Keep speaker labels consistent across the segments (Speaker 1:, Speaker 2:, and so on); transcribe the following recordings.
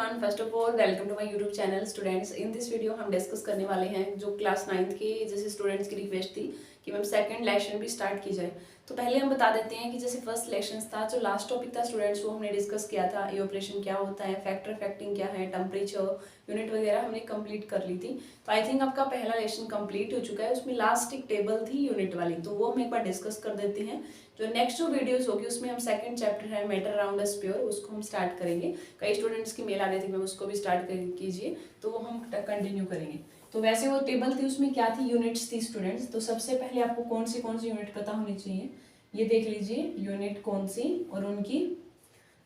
Speaker 1: Everyone, first of all welcome to my YouTube channel students. In this video हम discuss करने वाले हैं जो क्लास 9th के जैसे स्टूडेंट्स की रिक्वेस्ट थी कि मैम सेकंड लेसन भी स्टार्ट की जाए। तो पहले हम बता देते हैं कि जैसे फर्स्ट लेसन था, जो लास्ट टॉपिक था स्टूडेंट्स, वो हमने डिस्कस किया था इवोपरेशन क्या होता है, फैक्टर इफेक्टिंग क्या है, टेम्परेचर यूनिट वगैरह हमने कंप्लीट कर ली थी। तो आई थिंक आपका पहला लेसन कंप्लीट हो चुका है। उसमें लास्ट एक टेबल थी यूनिट वाली, तो वो हम एक बार डिस्कस कर देते हैं। जो नेक्स्ट जो वीडियोस होगी उसमें हम सेकंड चैप्टर है मैटर अराउंड अ स्फीयर, उसको हम स्टार्ट करेंगे। कई स्टूडेंट्स की मेल आ रही थी मैम उसको भी स्टार्ट कीजिए, तो वो हम कंटिन्यू करेंगे। तो वैसे वो टेबल थी, उसमें क्या थी, यूनिट्स थी स्टूडेंट्स। तो सबसे पहले आपको कौन सी यूनिट पता होनी चाहिए, ये देख लीजिए यूनिट कौन सी और उनकी,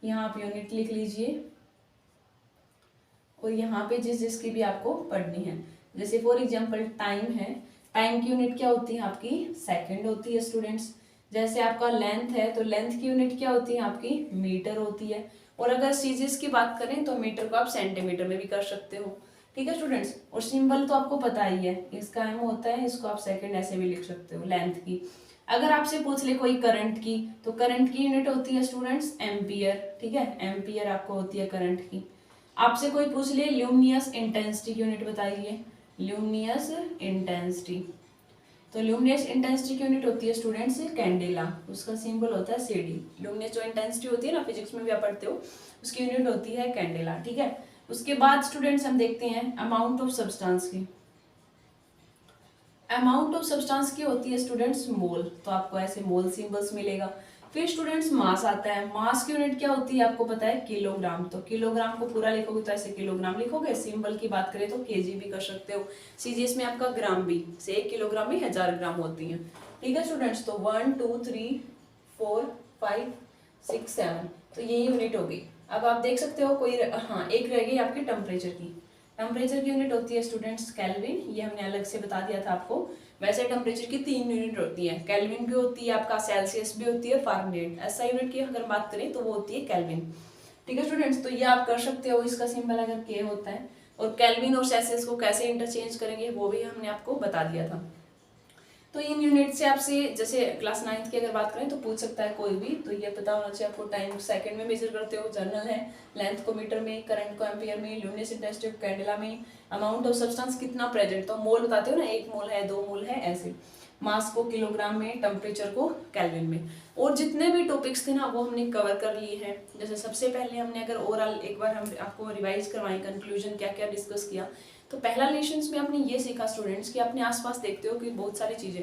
Speaker 1: यहाँ आप यूनिट लिख लीजिए और यहाँ पे जिस जिसकी भी आपको पढ़नी है। जैसे फॉर एग्जांपल टाइम है, टाइम की यूनिट क्या होती है आपकी, सेकंड होती है स्टूडेंट्स। जैसे आपका लेंथ है, तो लेंथ की यूनिट क्या होती है आपकी, मीटर होती है। और अगर सीजीएस की बात करें तो मीटर को आप सेंटीमीटर में भी कर सकते हो। ठीक है स्टूडेंट्स। और सिंबल तो आपको पता ही है, इसका एम होता है, इसको आप सेकंड ऐसे भी लिख सकते हो लेंथ की। अगर आपसे पूछ ले कोई करंट की, तो करंट की यूनिट होती है स्टूडेंट्स एम्पियर। ठीक है, एम्पियर आपको होती है करंट की। आपसे कोई पूछ ले ल्यूमिनियस इंटेंसिटी यूनिट बताइए, ल्यूमिनियस इंटेंसिटी। तो ल्यूमिनियस इंटेंसिटी की यूनिट होती है स्टूडेंट्स कैंडेला, उसका सिंबल होता है सीडी। ल्यूमिनियस जो इंटेंसिटी होती है ना, फिजिक्स में भी आप पढ़ते हो, उसकी यूनिट होती है कैंडेला। ठीक है। उसके बाद स्टूडेंट्स हम देखते हैं अमाउंट ऑफ सब्सटेंस की। अमाउंट ऑफ सब्सटेंस की होती है स्टूडेंट्स मोल, तो आपको ऐसे मोल सिंबल्स मिलेगा। फिर स्टूडेंट्स मास आता है, मास की यूनिट क्या होती है आपको पता है, किलोग्राम। तो किलोग्राम को पूरा लिखोगे तो ऐसे किलोग्राम लिखोगे। सिंबल की बात करें तो केजी भी कर सकते हो। सीजीएस में आपका ग्राम भी से 1 किलोग्राम में 1000 ग्राम होती है। ठीक है स्टूडेंट्स। तो 1 2 3 4 5 6 7, तो ये यूनिट होगी। अब आप देख सकते हो कोई, हाँ एक रह गई आपकी टेम्परेचर की। टेम्परेचर की यूनिट होती है स्टूडेंट्स केल्विन, ये हमने अलग से बता दिया था आपको। वैसे टेम्परेचर की 3 यूनिट होती है, केल्विन भी होती है आपका, सेल्सियस भी होती है, फारेनहाइट। ऐसा यूनिट की अगर बात करें तो वो होती है केल्विन। ठीक है स्टूडेंट्स। तो ये आप कर सकते हो, इसका सिंबल अगर के होता है। और केल्विन और सेल्सियस को कैसे इंटरचेंज करेंगे वो भी हमने आपको बता दिया था। तो इन यूनिट से आपसे जैसे क्लास 9th की अगर बात करें तो पूछ सकता है कोई भी, तो ये पता होना चाहिए आपको। टाइम सेकंड में मेजर करते हो, जर्नल है। लेंथ को मीटर में, करंट को एम्पियर में, ल्यूमिनस इंटेंसिटी को कैंडेला में, अमाउंट ऑफ सब्सटेंस कितना प्रेजेंट, तो मोल बताते हो ना, 1 मोल है, 2 मोल है, ऐसे। मास को किलोग्राम में, टेम्परेचर को केल्विन में। और जितने भी टॉपिक्स थे ना वो हमने कवर कर लिए हैं। जैसे सबसे पहले हमने अगर ओवरऑल एक बार हम आपको रिवाइज करवाएं, कंक्लूजन क्या क्या डिस्कस किया। तो पहला लेसन में आपने ये सीखा स्टूडेंट्स कि अपने आसपास देखते हो कि बहुत सारी चीजें,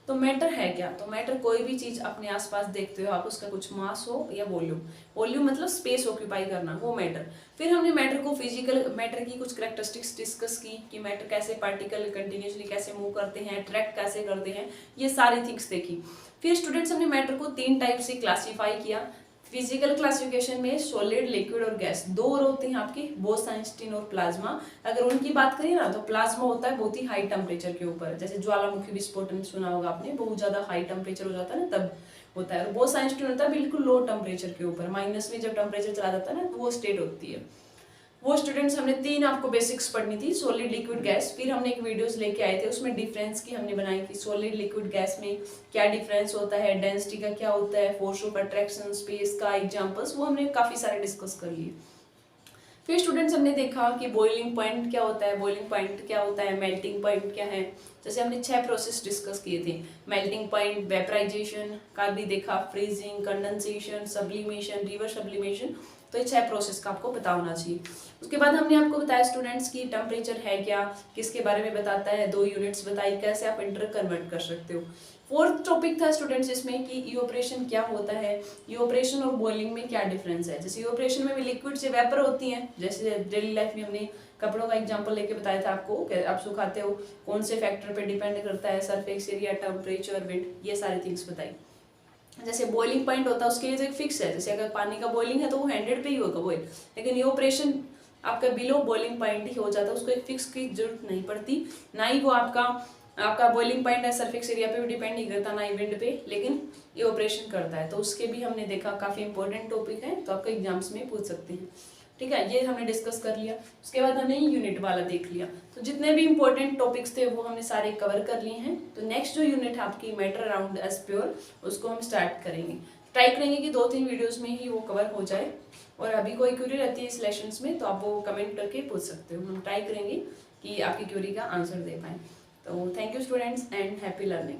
Speaker 1: तो मैटर है क्या, तो मैटर कोई भी चीज अपने आसपास देखते हो आप, उसका कुछ मास हो या वॉल्यूम। वॉल्यूम मतलब स्पेस ऑक्यूपाई करना, वो मैटर। फिर हमने मैटर को, फिजिकल मैटर की कुछ कैरेक्टरिस्टिक्स डिस्कस की कि मैटर कैसे पार्टिकल कंटिन्यूसली कैसे मूव करते हैं, अट्रैक्ट कैसे करते हैं, ये सारी थिंग्स देखी। फिर स्टूडेंट्स हमने मैटर को 3 टाइप से क्लासीफाई किया। फिजिकल क्लासिफिकेशन में सॉलिड, लिक्विड और गैस, 2 और होते हैं आपकी, बोस-आइंस्टीन और प्लाज्मा। अगर उनकी बात करें ना तो प्लाज्मा होता है बहुत ही हाई टेम्परेचर के ऊपर, जैसे ज्वालामुखी विस्फोटन सुना होगा आपने, बहुत ज्यादा हाई टेम्परेचर हो जाता है ना तब होता है। और बोस-आइंस्टीन होता है बिल्कुल लो टेम्परेचर के ऊपर, माइनस में जब टेम्परेचर चला जाता है ना तो वो स्टेट होती है। वो स्टूडेंट्स हमने 3 आपको बेसिक्स पढ़नी थी, सॉलिड, लिक्विड, गैस। फिर हमने एक वीडियोस लेके आए थे, उसमें डिफरेंस की हमने बनाई थी, सॉलिड, लिक्विड, गैस में क्या डिफरेंस होता है, डेंसिटी का क्या होता है, फोर्स ऑफ अट्रैक्शन, स्पेस का एग्जांपल्स, वो हमने काफी सारे डिस्कस कर लिए। फिर स्टूडेंट्स हमने देखा कि बॉइलिंग पॉइंट क्या होता है, बॉइलिंग पॉइंट क्या होता है, मेल्टिंग पॉइंट क्या है। जैसे हमने 6 प्रोसेस डिस्कस किए थे, मेल्टिंग पॉइंट, वेपराइजेशन का भी देखा, freezing, condensation, sublimation, reverse sublimation. तो ये 6 प्रोसेस का आपको पता होना चाहिए। उसके बाद हमने आपको बताया स्टूडेंट्स की टेम्परेचर है क्या, किसके बारे में बताता है, 2 यूनिट्स बताई, कैसे आप इंटर कन्वर्ट कर सकते हो। 4th टॉपिक था स्टूडेंट्स इसमें कि इवोपरेशन क्या होता है, इवोपरेशन और बॉइलिंग में क्या डिफरेंस है। जैसे इवोपरेशन में भी लिक्विड से वेपर होती हैं, जैसे डेली लाइफ में हमने कपड़ों का एग्जांपल लेके बताया था आपको कि आप सुखाते हो, कौन से फैक्टर पे डिपेंड करता है, सरफेस एरिया, टेम्परेचर, विंड, ये सारी थिंग्स बताई। जैसे बॉइलिंग पॉइंट होता है उसके लिए तो एक फिक्स है, जैसे अगर पानी का बॉइलिंग है तो वो 100 पे ही होगा बॉइल, लेकिन इवोपरेशन आपका बिलो बॉइलिंग पॉइंट ही हो जाता है, उसको एक फिक्स की जरूरत नहीं पड़ती। ना ही वो आपका बॉइलिंग पॉइंट है सरफेस एरिया पे भी डिपेंड नहीं करता, ना ही विंड पे, लेकिन ये ऑपरेशन करता है। तो उसके भी हमने देखा, काफी इंपॉर्टेंट टॉपिक है, तो आपको एग्जाम्स में पूछ सकते हैं। ठीक है, ये हमने डिस्कस कर लिया। उसके बाद हमने यूनिट वाला देख लिया, तो जितने भी इंपॉर्टेंट टॉपिक्स थे वो हमने सारे कवर कर लिए हैं। तो नेक्स्ट जो यूनिट है आपकी मैटर अराउंड अस प्योर, उसको हम स्टार्ट करेंगे। ट्राई करेंगे कि 2-3 वीडियोस में ही वो कवर हो जाए। और अभी कोई क्वेरी रहती है इस लेसन्स में तो आप वो कमेंट करके पूछ सकते हो, हम ट्राई करेंगे कि आपकी क्वेरी का आंसर दे पाएँ। तो thank you students and happy learning.